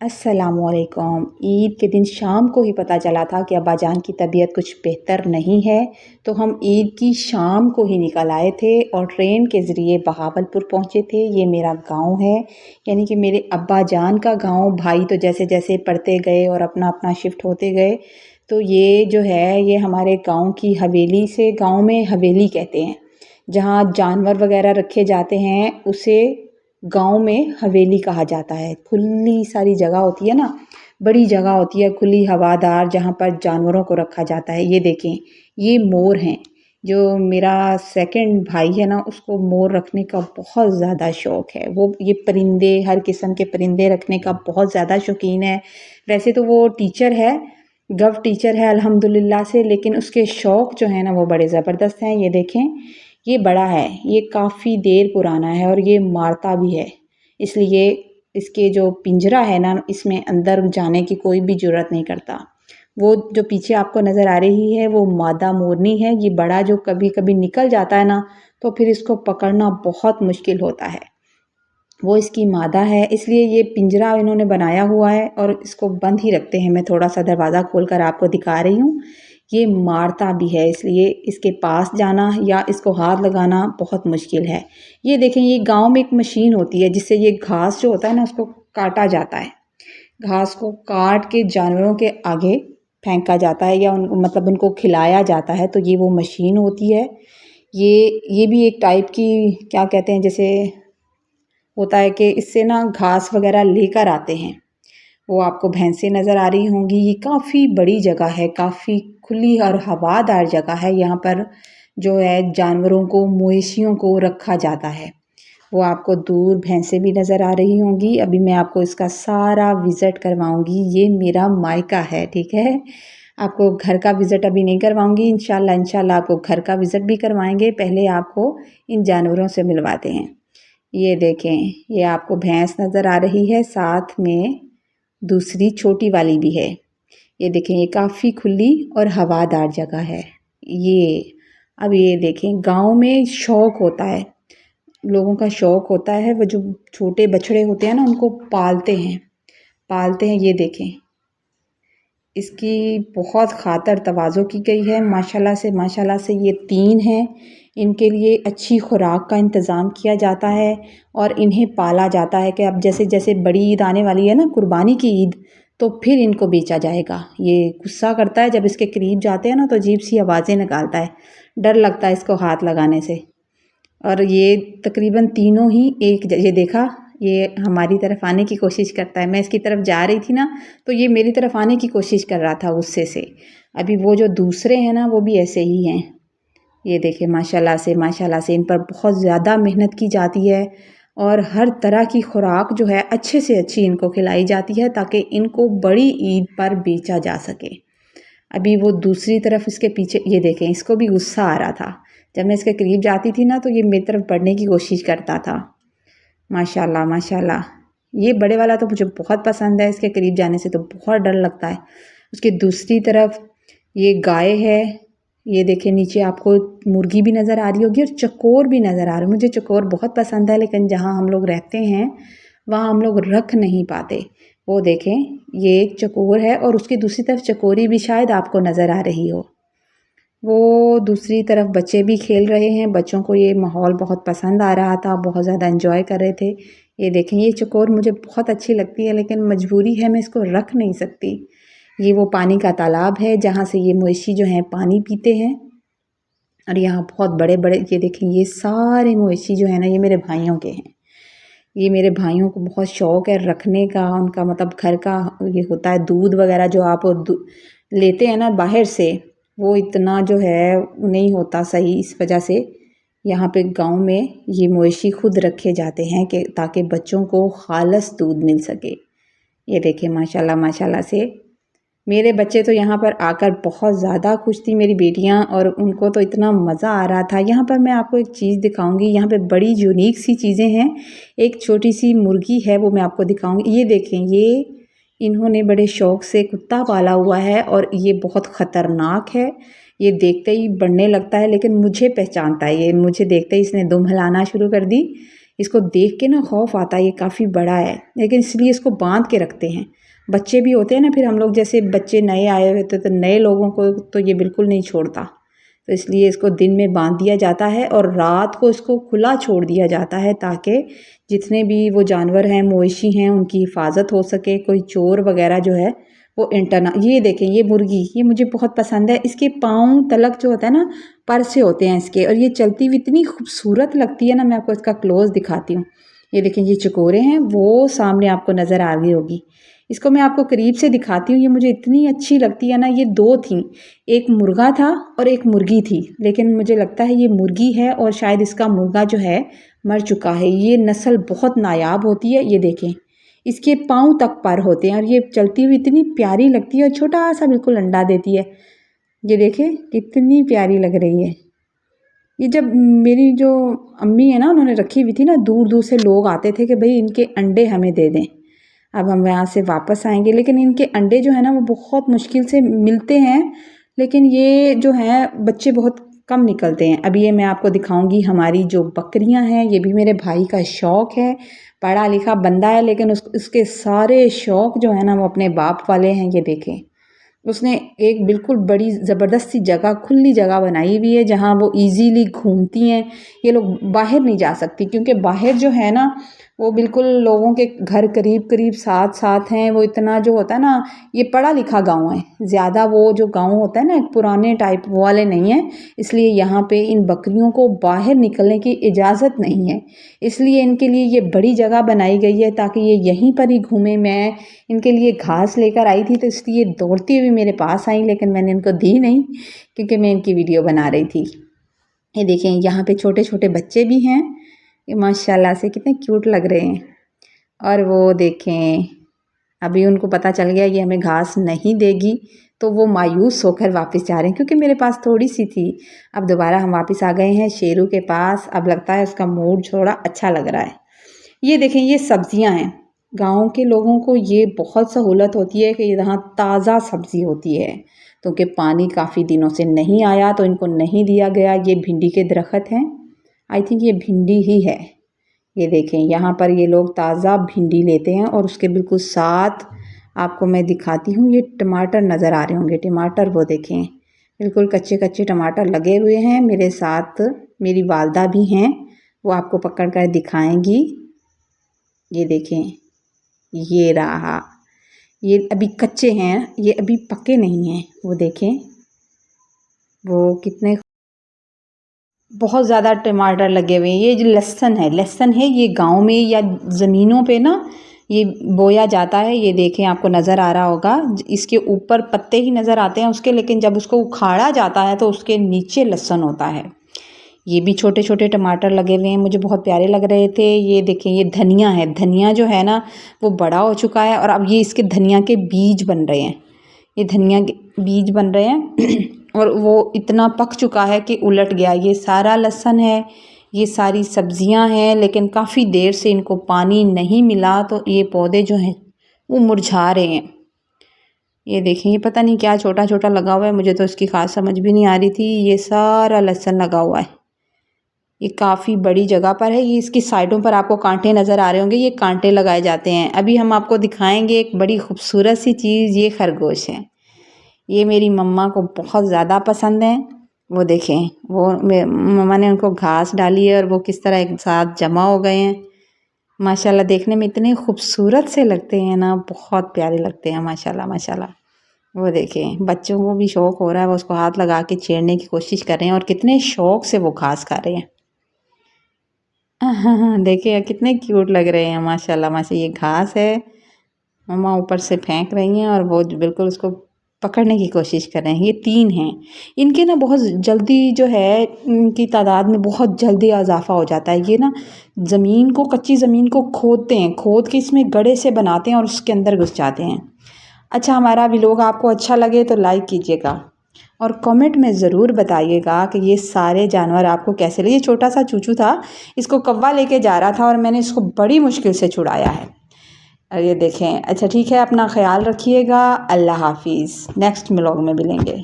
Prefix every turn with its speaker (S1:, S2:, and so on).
S1: अस्सलामुअलैकुम। ईद के दिन शाम को ही पता चला था कि अब्बाजान की तबीयत कुछ बेहतर नहीं है, तो हम ईद की शाम को ही निकल आए थे और ट्रेन के ज़रिए बहावलपुर पहुँचे थे। ये मेरा गांव है, यानी कि मेरे अब्बाजान का गांव। भाई तो जैसे जैसे पढ़ते गए और अपना अपना शिफ्ट होते गए, तो ये जो है ये हमारे गाँव की हवेली से, गाँव में हवेली कहते हैं जहाँ जानवर वगैरह रखे जाते हैं, उसे गांव में हवेली कहा जाता है। खुली सारी जगह होती है ना, बड़ी जगह होती है, खुली हवादार, जहाँ पर जानवरों को रखा जाता है। ये देखें, ये मोर हैं। जो मेरा सेकंड भाई है ना, उसको मोर रखने का बहुत ज़्यादा शौक़ है। वो ये परिंदे, हर किस्म के परिंदे रखने का बहुत ज़्यादा शौकीन है। वैसे तो वो टीचर है, गव टीचर है अल्हम्दुलिल्लाह से, लेकिन उसके शौक़ जो है ना वो बड़े ज़बरदस्त हैं। ये देखें, ये बड़ा है, ये काफ़ी देर पुराना है और ये मारता भी है, इसलिए इसके जो पिंजरा है ना, इसमें अंदर जाने की कोई भी ज़रूरत नहीं करता। वो जो पीछे आपको नज़र आ रही है वो मादा मोरनी है। ये बड़ा जो कभी कभी निकल जाता है ना, तो फिर इसको पकड़ना बहुत मुश्किल होता है। वो इसकी मादा है, इसलिए ये पिंजरा इन्होंने बनाया हुआ है और इसको बंद ही रखते हैं। मैं थोड़ा सा दरवाज़ा खोलकर आपको दिखा रही हूँ। ये मारता भी है, इसलिए इसके पास जाना या इसको हाथ लगाना बहुत मुश्किल है। ये देखें, ये गांव में एक मशीन होती है जिससे ये घास जो होता है ना, उसको काटा जाता है। घास को काट के जानवरों के आगे फेंका जाता है या मतलब उनको खिलाया जाता है, तो ये वो मशीन होती है। ये भी एक टाइप की, क्या कहते हैं, जैसे होता है कि इससे ना घास वगैरह लेकर आते हैं। वो आपको भैंसें नज़र आ रही होंगी। ये काफ़ी बड़ी जगह है, काफ़ी खुली और हवादार जगह है। यहाँ पर जो है जानवरों को, मवेशियों को रखा जाता है। वो आपको दूर भैंसें भी नज़र आ रही होंगी। अभी मैं आपको इसका सारा विज़िट करवाऊंगी। ये मेरा मायका है, ठीक है। आपको घर का विज़िट अभी नहीं करवाऊंगी, इंशाल्लाह आपको घर का विज़िट भी करवाएंगे। पहले आपको इन जानवरों से मिलवाते हैं। ये देखें, ये आपको भैंस नज़र आ रही है, साथ में दूसरी छोटी वाली भी है। ये देखें, ये काफ़ी खुली और हवादार जगह है। ये अब ये देखें, गांव में शौक़ होता है, लोगों का शौक़ होता है, वो जो छोटे बछड़े होते हैं ना, उनको पालते हैं। ये देखें, इसकी बहुत खातर तवाज़ो की गई है। माशाल्लाह से ये 3 हैं। इनके लिए अच्छी खुराक का इंतज़ाम किया जाता है और इन्हें पाला जाता है कि अब जैसे जैसे बड़ी ईद आने वाली है ना, कुर्बानी की ईद, तो फिर इनको बेचा जाएगा। ये गुस्सा करता है, जब इसके करीब जाते हैं ना तो अजीब सी आवाज़ें निकालता है, डर लगता है इसको हाथ लगाने से। और ये तकरीबन तीनों ही ये देखा, ये हमारी तरफ आने की कोशिश करता है। मैं इसकी तरफ जा रही थी ना, तो ये मेरी तरफ आने की कोशिश कर रहा था गुस्से से। अभी वो जो दूसरे हैं ना, वो भी ऐसे ही हैं। ये देखिए, माशाल्लाह से इन पर बहुत ज़्यादा मेहनत की जाती है और हर तरह की खुराक जो है अच्छे से अच्छी इनको खिलाई जाती है, ताकि इनको बड़ी ईद पर बेचा जा सके। अभी वो दूसरी तरफ इसके पीछे, ये देखें, इसको भी गुस्सा आ रहा था। जब मैं इसके करीब जाती थी ना, तो ये मेरी तरफ बढ़ने की कोशिश करता था। माशाल्लाह। ये बड़े वाला तो मुझे बहुत पसंद है, इसके करीब जाने से तो बहुत डर लगता है। उसके दूसरी तरफ ये गाय है। ये देखें, नीचे आपको मुर्गी भी नज़र आ रही होगी और चकोर भी नज़र आ रहा है। मुझे चकोर बहुत पसंद है, लेकिन जहाँ हम लोग रहते हैं वहाँ हम लोग रख नहीं पाते। वो देखें, ये एक चकोर है और उसकी दूसरी तरफ चकोरी भी शायद आपको नज़र आ रही हो। वो दूसरी तरफ बच्चे भी खेल रहे हैं। बच्चों को ये माहौल बहुत पसंद आ रहा था, बहुत ज़्यादा एंजॉय कर रहे थे। ये देखें, ये चकोर मुझे बहुत अच्छी लगती है, लेकिन मजबूरी है, मैं इसको रख नहीं सकती। ये वो पानी का तालाब है जहाँ से ये मवेशी जो हैं पानी पीते हैं। और यहाँ बहुत बड़े बड़े, ये देखें, ये सारे मवेशी जो है ना, ये मेरे भाइयों के हैं। ये मेरे भाइयों को बहुत शौक़ है रखने का। उनका मतलब घर का ये होता है, दूध वगैरह जो आप लेते हैं ना बाहर से, वो इतना जो है नहीं होता सही। इस वजह से यहाँ पे गांव में ये मवेशी खुद रखे जाते हैं कि ताकि बच्चों को खालस दूध मिल सके। ये देखें, माशाल्लाह से मेरे बच्चे तो यहाँ पर आकर बहुत ज़्यादा खुश थी, मेरी बेटियाँ, और उनको तो इतना मज़ा आ रहा था। यहाँ पर मैं आपको एक चीज़ दिखाऊंगी। यहाँ पे बड़ी यूनिक सी चीज़ें हैं। एक छोटी सी मुर्गी है, वो मैं आपको दिखाऊंगी। ये देखें, ये इन्होंने बड़े शौक़ से कुत्ता पाला हुआ है और ये बहुत ख़तरनाक है। ये देखते ही बढ़ने लगता है, लेकिन मुझे पहचानता है। ये मुझे देखते ही इसने दुम हिलाना शुरू कर दी। इसको देख के ना खौफ आता है, ये काफ़ी बड़ा है, लेकिन इसलिए इसको बांध के रखते हैं। बच्चे भी होते हैं ना, फिर हम लोग जैसे बच्चे नए आए हुए थे तो नए लोगों को तो ये बिल्कुल नहीं छोड़ता, तो इसलिए इसको दिन में बांध दिया जाता है और रात को इसको खुला छोड़ दिया जाता है ताकि जितने भी वो जानवर हैं, मवेशी हैं, उनकी हिफाजत हो सके, कोई चोर वगैरह जो है वो इंटरना। ये देखें, ये मुर्गी, ये मुझे बहुत पसंद है। इसके पाँव तलक जो होता है ना, पर से होते हैं इसके, और ये चलती हुई इतनी खूबसूरत लगती है ना। मैं आपको इसका क्लोज दिखाती हूँ। ये देखें, ये चकोरे हैं, वो सामने आपको नज़र आ रही होगी। इसको मैं आपको करीब से दिखाती हूँ। ये मुझे इतनी अच्छी लगती है ना। ये दो थी, एक मुर्गा था और एक मुर्गी थी, लेकिन मुझे लगता है ये मुर्गी है और शायद इसका मुर्गा जो है मर चुका है। ये नस्ल बहुत नायाब होती है। ये देखें, इसके पाँव तक पर होते हैं और ये चलती हुई इतनी प्यारी लगती है और छोटा सा बिल्कुल अंडा देती है। ये देखें कितनी प्यारी लग रही है। ये जब मेरी जो अम्मी है ना, उन्होंने रखी हुई थी ना, दूर दूर से लोग आते थे कि भाई इनके अंडे हमें दे दें। अब हम यहाँ से वापस आएंगे, लेकिन इनके अंडे जो है ना वो बहुत मुश्किल से मिलते हैं, लेकिन ये जो हैं बच्चे बहुत कम निकलते हैं। अभी ये मैं आपको दिखाऊंगी हमारी जो बकरियां हैं। ये भी मेरे भाई का शौक़ है, पढ़ा लिखा बंदा है, लेकिन उसके सारे शौक़ जो है ना वो अपने बाप वाले हैं। ये देखें, उसने एक बिल्कुल बड़ी ज़बरदस्त सी जगह, खुली जगह बनाई हुई है जहाँ वो इजीली घूमती हैं। ये लोग बाहर नहीं जा सकती क्योंकि बाहर जो है ना वो बिल्कुल लोगों के घर करीब करीब साथ साथ हैं। वो इतना जो होता है ना, ये पढ़ा लिखा गांव है ज़्यादा, वो जो गांव होता है ना पुराने टाइप वो वाले नहीं है, इसलिए यहाँ पे इन बकरियों को बाहर निकलने की इजाज़त नहीं है। इसलिए इनके लिए ये बड़ी जगह बनाई गई है ताकि ये यहीं पर ही घूमें। मैं इनके लिए घास लेकर आई थी तो इसलिए दौड़ती हुई मेरे पास आई, लेकिन मैंने इनको दी नहीं क्योंकि मैं इनकी वीडियो बना रही थी। ये देखें, यहाँ पे छोटे छोटे बच्चे भी हैं, ये माशाल्लाह से कितने क्यूट लग रहे हैं। और वो देखें, अभी उनको पता चल गया ये हमें घास नहीं देगी, तो वो मायूस होकर वापस जा रहे हैं क्योंकि मेरे पास थोड़ी सी थी। अब दोबारा हम वापस आ गए हैं शेरू के पास। अब लगता है उसका मूड थोड़ा अच्छा लग रहा है। ये देखें, ये सब्जियां हैं। गांव के लोगों को ये बहुत सहूलत होती है कि यहाँ ताज़ा सब्ज़ी होती है, क्योंकि पानी काफ़ी दिनों से नहीं आया तो इनको नहीं दिया गया। ये भिंडी के दरख्त हैं, आई थिंक ये भिंडी ही है। ये देखें, यहाँ पर ये लोग ताज़ा भिंडी लेते हैं और उसके बिल्कुल साथ आपको मैं दिखाती हूँ, ये टमाटर नज़र आ रहे होंगे। टमाटर वो देखें, बिल्कुल कच्चे कच्चे टमाटर लगे हुए हैं। मेरे साथ मेरी वालदा भी हैं, वो आपको पकड़ कर दिखाएंगी। ये देखें, ये रहा, ये अभी कच्चे हैं, ये अभी पके नहीं हैं। वो देखें, वो कितने बहुत ज़्यादा टमाटर लगे हुए हैं। ये जो लहसुन है, ये गांव में या ज़मीनों पे ना ये बोया जाता है। ये देखें, आपको नज़र आ रहा होगा, इसके ऊपर पत्ते ही नज़र आते हैं उसके, लेकिन जब उसको उखाड़ा जाता है तो उसके नीचे लहसुन होता है। ये भी छोटे छोटे टमाटर लगे हुए हैं, मुझे बहुत प्यारे लग रहे थे। ये देखें, ये धनिया है। धनिया जो है ना वो बड़ा हो चुका है और अब ये इसके धनिया के बीज बन रहे हैं। ये धनिया के बीज बन रहे हैं और वो इतना पक चुका है कि उलट गया। ये सारा लहसुन है, ये सारी सब्जियां हैं, लेकिन काफ़ी देर से इनको पानी नहीं मिला तो ये पौधे जो हैं वो मुरझा रहे हैं। ये देखें, ये पता नहीं क्या छोटा छोटा लगा हुआ है, मुझे तो इसकी खास समझ भी नहीं आ रही थी। ये सारा लहसुन लगा हुआ है, ये काफ़ी बड़ी जगह पर है। ये इसकी साइडों पर आपको कांटे नज़र आ रहे होंगे, ये कांटे लगाए जाते हैं। अभी हम आपको दिखाएंगे एक बड़ी खूबसूरत सी चीज़, ये खरगोश है। ये मेरी मम्मा को बहुत ज़्यादा पसंद है। वो देखें, वो मम्मा ने उनको घास डाली है और वो किस तरह एक साथ जमा हो गए हैं। माशाल्लाह, देखने में इतने खूबसूरत से लगते हैं ना, बहुत प्यारे लगते हैं। माशाल्लाह माशाल्लाह। वो देखें, बच्चों को भी शौक़ हो रहा है, वो उसको हाथ लगा के छेड़ने की कोशिश कर रहे हैं और कितने शौक़ से वो घास खा रहे हैं। हाँ, देखिए कितने क्यूट लग रहे हैं। माशाल्लाह माशाल्लाह। ये घास है, मम्मा ऊपर से फेंक रही हैं और वो बिल्कुल उसको पकड़ने की कोशिश कर रहे हैं। ये 3 हैं। इनके ना बहुत जल्दी जो है, इनकी तादाद में बहुत जल्दी इजाफा हो जाता है। ये ना ज़मीन को, कच्ची ज़मीन को खोदते हैं, खोद के इसमें गड्ढे से बनाते हैं और उसके अंदर घुस जाते हैं। अच्छा, हमारा व्लॉग आपको अच्छा लगे तो लाइक कीजिएगा और कमेंट में ज़रूर बताइएगा कि ये सारे जानवर आपको कैसे लगे। ये छोटा सा चूचू था, इसको कौवा लेके जा रहा था और मैंने इसको बड़ी मुश्किल से छुड़ाया है। और ये देखें। अच्छा ठीक है, अपना ख्याल रखिएगा। अल्लाह हाफिज़। नेक्स्ट व्लॉग में मिलेंगे।